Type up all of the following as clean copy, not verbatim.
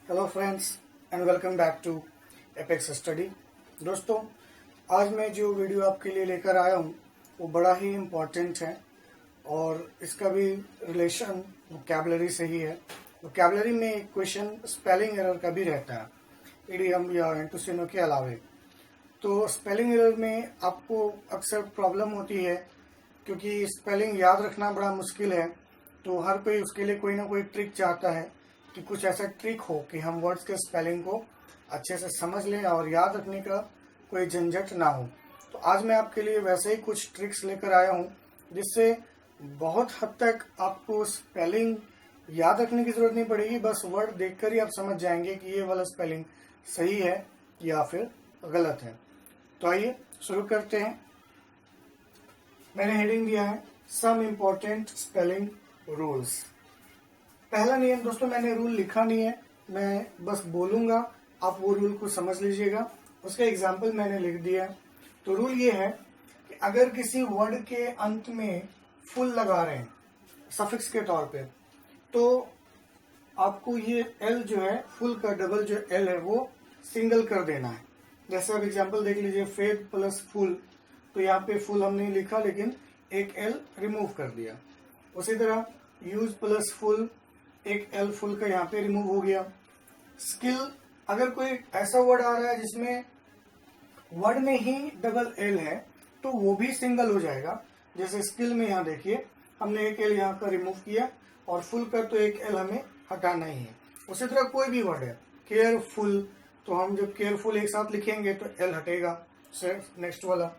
Hello friends and welcome back to apex study. दोस्तों, आज मैं जो वीडियो आपके लिए लेकर आया हूँ वो बड़ा ही इम्पोर्टेंट है और इसका भी रिलेशन वोकैबुलरी से ही है। वोकैबुलरी में एक क्वेश्चन स्पेलिंग एरर का भी रहता है, इडियम या एंटोसिनो के अलावे। तो स्पेलिंग एरर में आपको अक्सर प्रॉब्लम होती है क्योंकि स्पेलिंग याद रखना बड़ा मुश्किल है। तो हर कोई उसके लिए कोई ना कोई ट्रिक चाहता है कि कुछ ऐसा ट्रिक हो कि हम वर्ड्स के स्पेलिंग को अच्छे से समझ लें और याद रखने का कोई झंझट ना हो। तो आज मैं आपके लिए वैसे ही कुछ ट्रिक्स लेकर आया हूँ जिससे बहुत हद तक आपको स्पेलिंग याद रखने की जरूरत नहीं पड़ेगी। बस वर्ड देखकर ही आप समझ जाएंगे कि ये वाला स्पेलिंग सही है या फिर गलत है। तो आइए शुरू करते हैं। मैंने हेडिंग दिया है सम इम्पोर्टेंट स्पेलिंग रूल्स। पहला नियम दोस्तों, मैंने रूल लिखा नहीं है, मैं बस बोलूंगा, आप वो रूल को समझ लीजिएगा। उसका एग्जाम्पल मैंने लिख दिया है। तो रूल ये है कि अगर किसी वर्ड के अंत में फुल लगा रहे हैं सफिक्स के तौर पे, तो आपको ये एल जो है, फुल का डबल जो एल है वो सिंगल कर देना है। जैसे आप एग्जाम्पल देख लीजिए, फेद प्लस फुल, तो यहाँ पे फुल हमने लिखा लेकिन एक एल रिमूव कर दिया। उसी तरह यूज प्लस फुल, एक एल फुल का यहाँ पे रिमूव हो गया। स्किल, अगर कोई ऐसा वर्ड आ रहा है जिसमें वर्ड में ही डबल एल है तो वो भी सिंगल हो जाएगा। जैसे स्किल में यहाँ देखिए, हमने एक एल यहाँ का रिमूव किया और फुल का तो एक एल हमें हटाना ही है। उसी तरह कोई भी वर्ड है, केयरफुल, तो हम जब केयरफुल एक साथ लिखेंगे तो एल हटेगा। नेक्स्ट वाला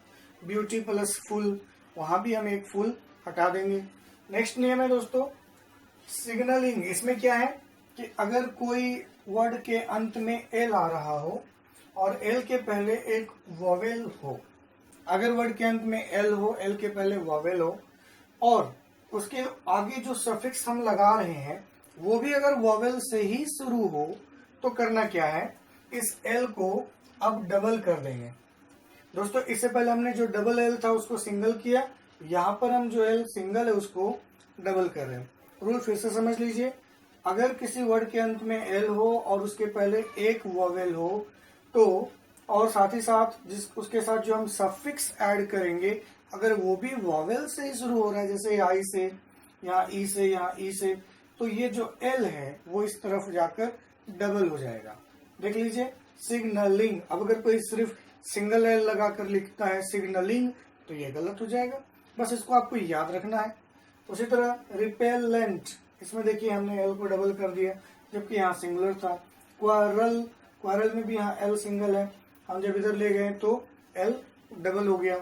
ब्यूटी प्लस फुल, वहां भी हम एक फुल हटा देंगे। नेक्स्ट नियम है दोस्तों सिग्नलिंग। इसमें क्या है कि अगर कोई वर्ड के अंत में एल आ रहा हो और एल के पहले एक वॉवेल हो, अगर वर्ड के अंत में एल हो, एल के पहले वॉवेल हो और उसके आगे जो सफिक्स हम लगा रहे हैं वो भी अगर वॉवेल से ही शुरू हो, तो करना क्या है, इस एल को अब डबल कर देंगे। दोस्तों, इससे पहले हमने जो डबल एल था उसको सिंगल किया, यहाँ पर हम जो एल सिंगल है उसको डबल कर रहे हैं। रूल फिर से समझ लीजिए, अगर किसी वर्ड के अंत में एल हो और उसके पहले एक वॉवेल हो तो, और साथ ही साथ उसके साथ जो हम सफिक्स ऐड करेंगे अगर वो भी वॉवेल से ही शुरू हो रहा है, जैसे आई से, यहाँ ई से, यहाँ ई से, तो ये जो एल है वो इस तरफ जाकर डबल हो जाएगा। देख लीजिए सिग्नलिंग। अब अगर कोई सिर्फ सिंगल एल लगाकर लिखता है सिग्नलिंग तो ये गलत हो जाएगा। बस इसको आपको याद रखना है। उसी तरह रिपेलेंट, इसमें देखिए हमने एल को डबल कर दिया जबकि यहाँ सिंगुलर था। क्वारल, क्वारल में भी यहाँ एल सिंगल है, हम जब इधर ले गए तो एल डबल हो गया।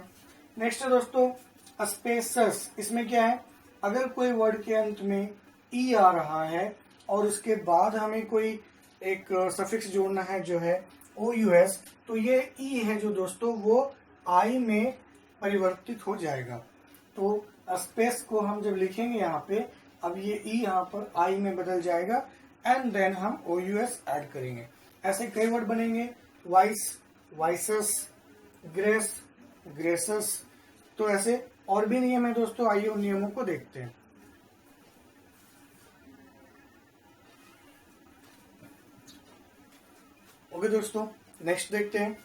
नेक्स्ट है दोस्तों स्पेसस। इसमें क्या है, अगर कोई वर्ड के अंत में ई आ रहा है और उसके बाद हमें कोई एक सफिक्स जोड़ना है जो है ओ यू एस, तो ये ई है जो दोस्तों वो आई में परिवर्तित हो जाएगा। तो स्पेस को हम जब लिखेंगे यहाँ पे, अब ये ई यहाँ पर आई में बदल जाएगा एंड देन हम ओ यू एस एड करेंगे। ऐसे कई वर्ड बनेंगे, वाइस, वाइसस, ग्रेस, ग्रेसस। तो ऐसे और भी नियम है दोस्तों, आइए उन नियमों को देखते हैं। ओके दोस्तों, नेक्स्ट देखते हैं।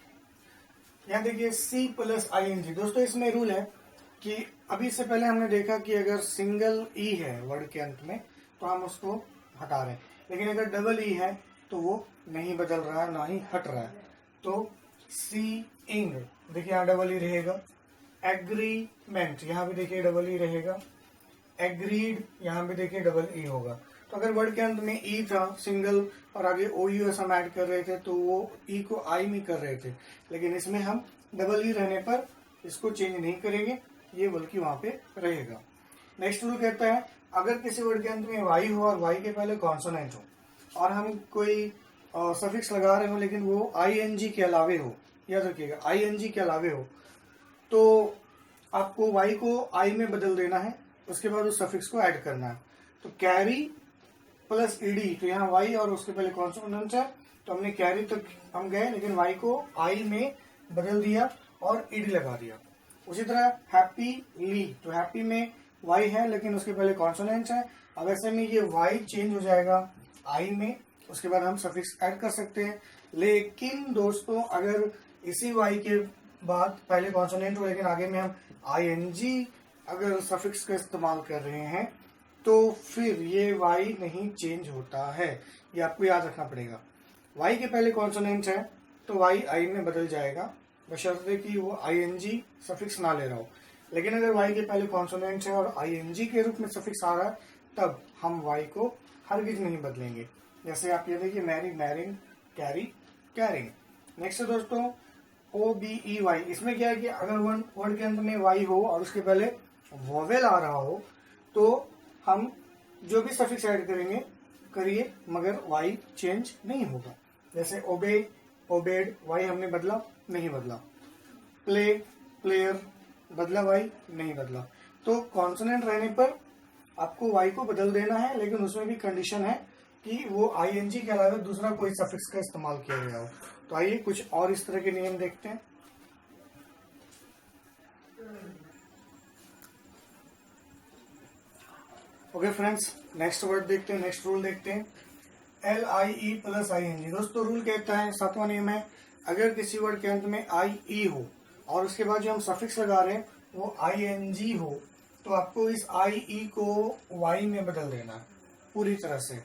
यहाँ देखिए C plus I N G. दोस्तों, इसमें रूल है कि अभी से पहले हमने देखा कि अगर सिंगल ई है वर्ड के अंत में तो हम उसको हटा रहे हैं, लेकिन अगर डबल ई है तो वो नहीं बदल रहा है, ना ही हट रहा है। तो सी इंग, देखिए यहाँ डबल ई रहेगा। एग्रीमेंट, यहाँ भी देखिए डबल ई रहेगा। एग्रीड, यहाँ भी देखिए डबल ई होगा। तो अगर वर्ड के अंत में ई था सिंगल और आगे ओ यू एस हम ऐड कर रहे थे तो वो ई को आई में कर रहे थे, लेकिन इसमें हम डबल ई रहने पर इसको चेंज नहीं करेंगे, ये बल्कि वहां पे रहेगा। नेक्स्ट रूल कहता है अगर किसी वर्ड के अंत में वाई हो और वाई के पहले कॉन्सोनेंट हो और हम कोई सफिक्स लगा रहे हो लेकिन वो आई एन जी के अलावे हो, याद रखिएगा आई एन जी के अलावे हो, तो आपको वाई को आई में बदल देना है, उसके बाद उस सफिक्स को ऐड करना है। तो कैरी प्लस ईडी, तो यहाँ वाई और उसके पहले कॉन्सोनेंट है तो हमने कैरी तक हम गए लेकिन वाई को आई में बदल दिया और ईडी लगा दिया। उसी तरह हैप्पीली, तो हैप्पी में वाई है लेकिन उसके पहले कॉन्सोनेंट है, अब ऐसे में ये वाई चेंज हो जाएगा आई में, उसके बाद हम सफिक्स ऐड कर सकते हैं। लेकिन दोस्तों अगर इसी वाई के बाद पहले कॉन्सोनेंट हो लेकिन आगे में हम आईएनजी अगर सफिक्स का इस्तेमाल कर रहे हैं तो फिर ये वाई नहीं चेंज होता है, ये आपको याद रखना पड़ेगा। वाई के पहले कॉन्सोनेंट है तो वाई आई में बदल जाएगा, बशर्ते कि वो आईएनजी सफिक्स ना ले रहा हो। लेकिन अगर वाई के पहले कॉन्सोनेंट है और आईएनजी के रूप में सफिक्स आ रहा है तब हम वाई को हरगिज नहीं बदलेंगे। जैसे आप ये देखिए marry marrying, carry carrying. Next है दोस्तों OBEY। इसमें क्या है कि अगर वर्ड के अंत में वाई हो और उसके पहले वोवेल आ रहा हो तो हम जो भी सफिक्स ऐड करेंगे करिए मगर वाई चेंज नहीं होगा। जैसे ओबे, ओबेड, वाई हमने बदला नहीं बदला। प्ले, प्लेयर, बदला वाई नहीं बदला। तो कॉन्सोनेंट रहने पर आपको वाई को बदल देना है, लेकिन उसमें भी कंडीशन है कि वो आईएनजी के अलावा दूसरा कोई सफिक्स का इस्तेमाल किया गया हो। तो आइए कुछ और इस तरह के नियम देखते हैं। ओके फ्रेंड्स, नेक्स्ट वर्ड देखते हैं, नेक्स्ट रूल देखते हैं। LIE plus ING। दोस्तों रूल कहता है, 7वां नियम है, अगर किसी वर्ड के अंत में IE हो और उसके बाद जो हम सफिक्स लगा रहे हैं वो ING हो तो आपको इस IE को Y में बदल देना है पूरी तरह से।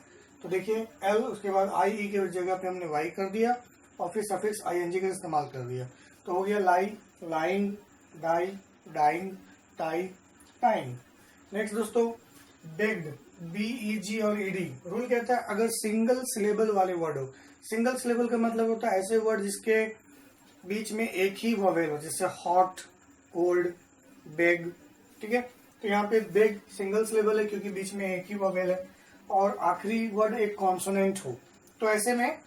तो देखिए L उसके बाद IE की जगह पे हमने Y कर दिया और फिर सफिक्स ING का इस्तेमाल कर दिया तो हो गया lie, lying, die, dying, tie, time. Next दोस्तों बेग्ड, BEG और ED। रूल कहता है अगर सिंगल सिलेबल वाले वर्ड हो, सिंगल सिलेबल का मतलब होता है ऐसे वर्ड जिसके बीच में एक ही वॉवेल हो, जैसे हॉट, कोल्ड, बेग, ठीक है। तो यहाँ पे बेग सिंगल सिलेबल है क्योंकि बीच में एक ही वॉवेल है और आखिरी वर्ड एक कॉन्सोनेंट हो। तो ऐसे में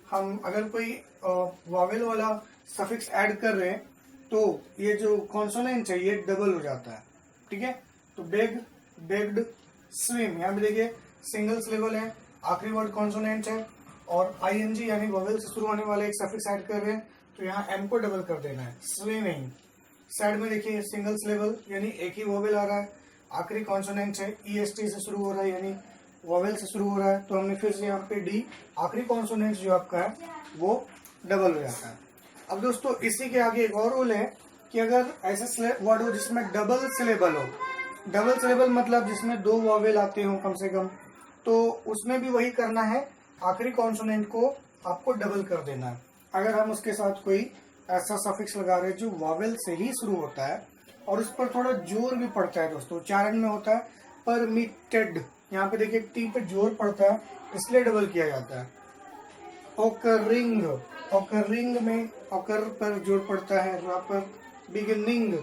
हम अगर कोई वॉवेल वाला सफिक्स ऐड कर रहे हैं तो ये जो कॉन्सोनेंट है ये डबल हो जाता है, ठीक है। तो बेग, बेग्ड, स्विम, यहाँ पे देखिए सिंगल सिलेबल है, आखिरी वर्ड कॉन्सोनेंट है और ING यानी वॉवेल से शुरू होने वाला एक सफिक्स ऐड कर रहे हैं तो यहाँ M को डबल कर देना है, स्विमिंग। साइड में देखिए सिंगल सिलेबल यानी एक ही वॉवेल आ रहा है, आखिरी कॉन्सोनेंट है, EST से शुरू हो रहा है यानी वॉवेल से शुरू हो रहा है तो हमने फिर से यहाँ पे D, आखिरी कॉन्सोनेंट जो आपका है वो डबल हो जाता है। अब दोस्तों इसी के आगे एक और रूल है कि अगर ऐसे वर्ड हो जिसमें डबल सिलेबल हो, डबल सिलेबल मतलब जिसमें दो वॉवेल आते हो कम से कम, तो उसमें भी वही करना है, आखिरी कॉन्सोनेंट को आपको डबल कर देना है। अगर हम उसके साथ कोई ऐसा सफिक्स लगा रहे हैं जो वॉवेल से ही शुरू होता है और उस पर थोड़ा जोर भी पड़ता है दोस्तों, उच्चारण में होता है परमिटेड, यहाँ पे देखिए टी पे जोर पड़ता है इसलिए डबल किया जाता है। ओकरिंग, ओकरिंग में ओकर पर जोर पड़ता है, यहाँ पर बिगिनिंग,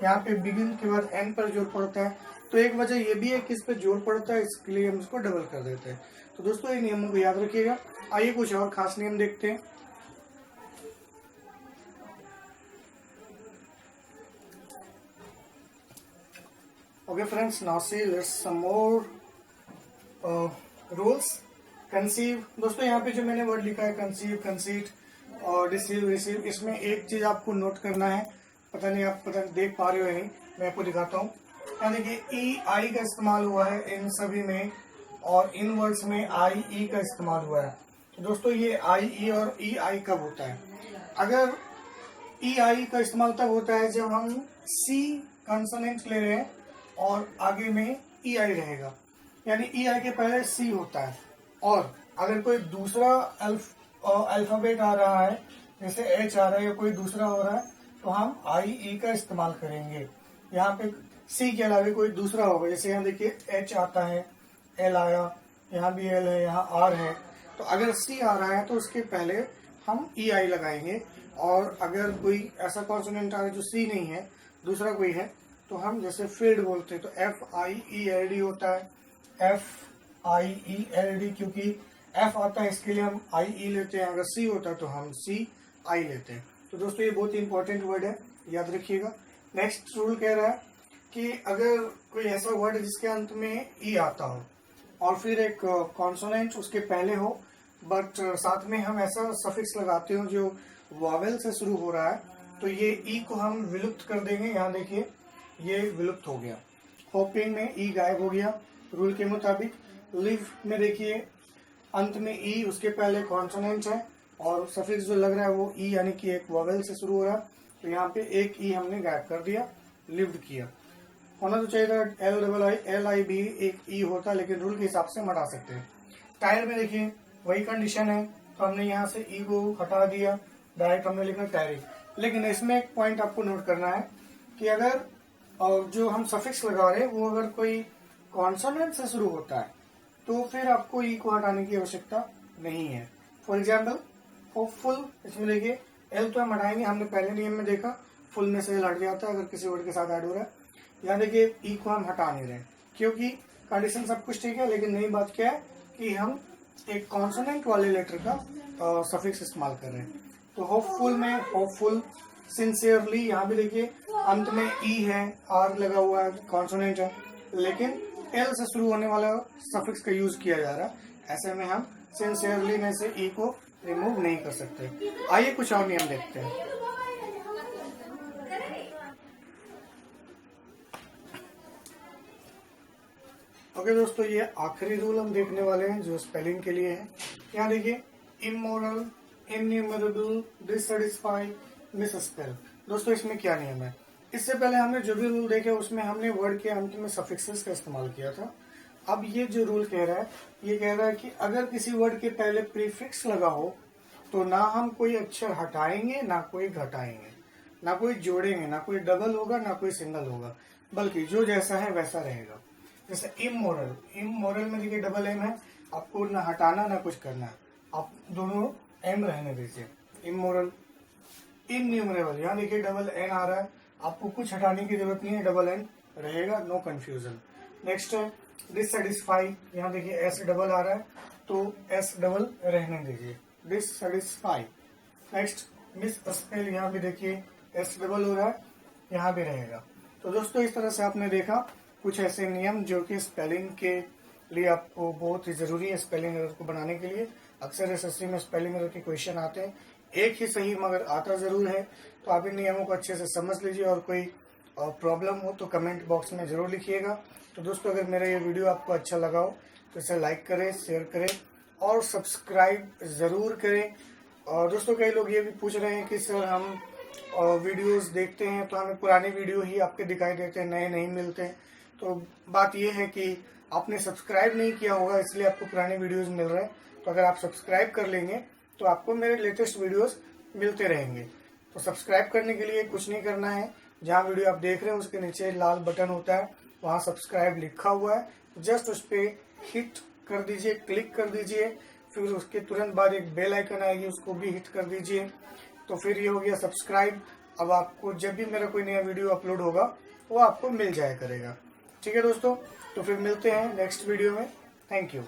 यहाँ पे बिगिन के बाद एन पर जोर पड़ता है। तो एक वजह ये भी है कि इस पे जोर पड़ता है इसके लिए हम इसको डबल कर देते हैं। तो दोस्तों ये नियमों को याद रखिएगा। आइए कुछ और खास नियम देखते हैं। Okay friends, now see let's some more rules. Conceive, दोस्तों यहाँ पे जो मैंने वर्ड लिखा है कंसीव, कंसीट और रिसीव, रिसीव, इसमें एक चीज आपको नोट करना है, पता नहीं आप देख पा रहे हो या नहीं, मैं आपको दिखाता हूँ। यहाँ देखिए EI का इस्तेमाल हुआ है इन सभी में और इन वर्ड्स में IE का इस्तेमाल हुआ है। तो दोस्तों ये IE और EI कब होता है? अगर EI का इस्तेमाल तब होता है जब हम C कंसोनेंट ले रहे हैं और आगे में EI रहेगा, यानी EI के पहले C होता है। और अगर कोई दूसरा अल्फाबेट आ रहा है जैसे H आ रहा है या कोई दूसरा हो रहा है तो हम IE का इस्तेमाल करेंगे। यहाँ पे C के अलावा कोई दूसरा होगा, जैसे यहाँ देखिए H आता है, L आया, यहाँ भी L है, यहाँ R है। तो अगर C आ रहा है तो उसके पहले हम EI लगाएंगे और अगर कोई ऐसा कॉन्सोनेंट आ रहा है जो C नहीं है, दूसरा कोई है, तो हम जैसे फील्ड बोलते हैं तो FIELD होता है, FIELD, क्योंकि F आता है इसके लिए हम IE लेते हैं, अगर C होता है तो हम CI लेते हैं। तो दोस्तों ये बहुत ही इंपॉर्टेंट वर्ड है, याद रखिएगा। नेक्स्ट रूल कह रहा है कि अगर कोई ऐसा वर्ड है जिसके अंत में E आता हो और फिर एक कॉन्सोनेंट उसके पहले हो बट साथ में हम ऐसा सफिक्स लगाते हो जो वॉवेल से शुरू हो रहा है, तो ये E को हम विलुप्त कर देंगे। यहाँ देखिए ये विलुप्त हो गया। होपिंग में E गायब हो गया रूल के मुताबिक। लिव में देखिए अंत में ई, उसके पहले कॉन्सोनेंट है और सफिक्स जो लग रहा है वो ई यानी कि एक वोवेल से शुरू हो रहा है। तो यहाँ पे एक ई हमने गायब कर दिया, लिफ्ट किया। होना तो चाहिए था एल आई भी एक ई होता, लेकिन रूल के हिसाब से हम हटा सकते हैं। टायर में देखिए वही कंडीशन है, तो हमने यहाँ से ई को हटा दिया, डायरेक्ट हमने लिखा टैरिफ। लेकिन इसमें एक पॉइंट आपको नोट करना है कि अगर जो हम सफिक्स लगा रहे हैं वो अगर कोई कॉन्सोनेंट से शुरू होता है तो फिर आपको ई को हटाने की आवश्यकता नहीं है। फॉर एग्जाम्पल होपफुल, इसमें देखिए एल तो हम हटाएंगे, हमने पहले नियम में देखा फुल में से एल हट जाता है अगर किसी वर्ड के साथ ऐड हो रहा है। यहाँ देखिए ई को हम हटा नहीं रहे क्योंकि कंडीशन सब कुछ ठीक है, लेकिन नई बात क्या है कि हम एक कॉन्सोनेंट वाले लेटर का सफिक्स इस्तेमाल कर रहे हैं। तो होपफुल में होपफुल, सिंसियरली, यहाँ भी देखिए अंत में ई है, आर लगा हुआ है, कॉन्सोनेंट है, लेकिन एल से शुरू होने वाला सफिक्स का यूज किया जा रहा है। ऐसे में हम सिंसियरली में से ई को रिमूव नहीं कर सकते। आइए कुछ और नियम देखते हैं। ओके दोस्तों, ये आखिरी रूल हम देखने वाले हैं जो स्पेलिंग के लिए है। यहाँ देखिए इमोरल, इनन्यूमरेबल, डिससैटिस्फाइड, मिसस्पेल। दोस्तों इसमें क्या नियम है? इससे पहले हमने जो भी रूल देखे उसमें हमने वर्ड के अंत में सफिक्सेस का इस्तेमाल किया था। अब ये जो रूल कह रहा है, ये कह रहा है कि अगर किसी वर्ड के पहले प्रीफिक्स लगा हो तो ना हम कोई अक्षर हटाएंगे ना कोई घटाएंगे, ना कोई जोड़ेंगे, ना कोई डबल होगा ना कोई सिंगल होगा, बल्कि जो जैसा है वैसा रहेगा। जैसे इमोरल, इमोरल में देखिए डबल एम है, आपको ना हटाना ना कुछ करना है, आप दोनों एम रहने दीजिए। इमोरल। इनन्यूमरेबल, यहाँ देखिए डबल एन आ रहा है, आपको कुछ हटाने की जरूरत नहीं है, डबल एन रहेगा, नो कंफ्यूजन। नेक्स्ट है डिससैटिस्फाई, यहाँ देखिए एस डबल आ रहा है तो एस डबल रहने दीजिए, डिससैटिस्फाई। नेक्स्ट मिसस्पेल, यहाँ भी देखिए एस डबल हो रहा है, यहाँ भी रहेगा। तो दोस्तों इस तरह से आपने देखा कुछ ऐसे नियम जो कि स्पेलिंग के लिए आपको बहुत ही जरूरी है स्पेलिंग एरर को बनाने के लिए। अक्सर एसएससी में स्पेलिंग एरर के क्वेश्चन आते हैं, एक ही सही मगर आता जरूर है। तो आप इन नियमों को अच्छे से समझ लीजिए और कोई प्रॉब्लम हो तो कमेंट बॉक्स में जरूर लिखिएगा। तो दोस्तों अगर मेरा ये वीडियो आपको अच्छा लगा हो तो इसे लाइक करें, शेयर करें और सब्सक्राइब जरूर करें। और दोस्तों कई लोग ये भी पूछ रहे हैं कि सर हम वीडियोस देखते हैं तो हमें पुराने वीडियो ही आपके दिखाई देते हैं, नए नहीं मिलते हैं। तो बात यह है कि आपने सब्सक्राइब नहीं किया होगा इसलिए आपको पुराने वीडियोस मिल रहे हैं। तो अगर आप सब्सक्राइब कर लेंगे तो आपको मेरे लेटेस्ट वीडियोस मिलते रहेंगे। तो सब्सक्राइब करने के लिए कुछ नहीं करना है, जहाँ वीडियो आप देख रहे हैं उसके नीचे लाल बटन होता है, वहाँ सब्सक्राइब लिखा हुआ है, जस्ट उस पर हिट कर दीजिए, क्लिक कर दीजिए। फिर उसके तुरंत बाद एक बेल आइकन आएगी, उसको भी हिट कर दीजिए। तो फिर ये हो गया सब्सक्राइब। अब आपको जब भी मेरा कोई नया वीडियो अपलोड होगा वो आपको मिल जाया करेगा। ठीक है दोस्तों, तो फिर मिलते हैं नेक्स्ट वीडियो में। Thank you.